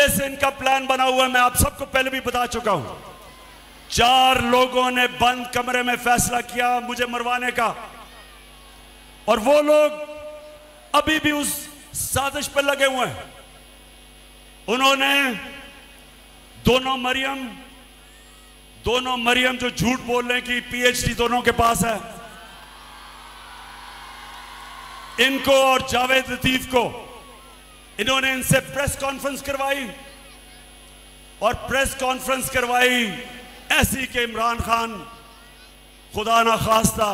पहले से इनका प्लान बना हुआ है, मैं आप सबको पहले भी बता चुका हूं। 4 लोगों ने बंद कमरे में फैसला किया मुझे मरवाने का, और वो लोग अभी भी उस साजिश पर लगे हुए हैं। उन्होंने दोनों मरियम जो झूठ बोल रहे हैं कि पीएचडी दोनों के पास है, इनको और जावेद लतीफ को, इन्होंने इनसे प्रेस कॉन्फ्रेंस करवाई, और प्रेस कॉन्फ्रेंस करवाई ऐसी कि इमरान खान खुदा ना खास्ता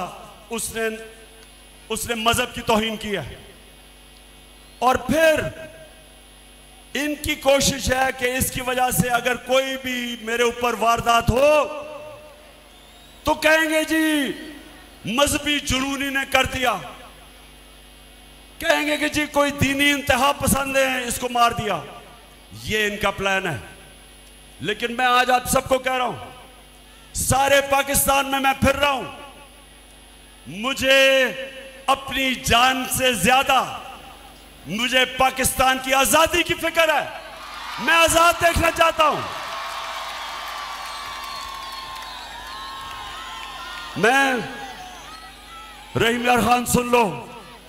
उसने मजहब की तौहीन की है। और फिर इनकी कोशिश है कि इसकी वजह से अगर कोई भी मेरे ऊपर वारदात हो तो कहेंगे जी मजहबी जुनूनी ने कर दिया, कहेंगे कि जी कोई दीनी इंतहा पसंद है इसको मार दिया। ये इनका प्लान है। लेकिन मैं आज आप सबको कह रहा हूं, सारे पाकिस्तान में मैं फिर रहा हूं, मुझे अपनी जान से ज्यादा मुझे पाकिस्तान की आजादी की फिक्र है। मैं आजाद देखना चाहता हूं। मैं रहीम यार खान सुन लो,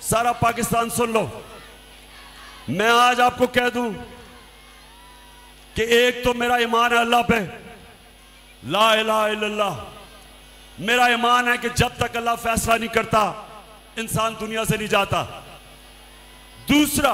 सारा पाकिस्तान सुन लो, मैं आज आपको कह दूं कि एक तो मेरा ईमान है अल्लाह पे, ला इलाहा इल्लल्लाह। मेरा ईमान है कि जब तक अल्लाह फैसला नहीं करता इंसान दुनिया से नहीं जाता। दूसरा,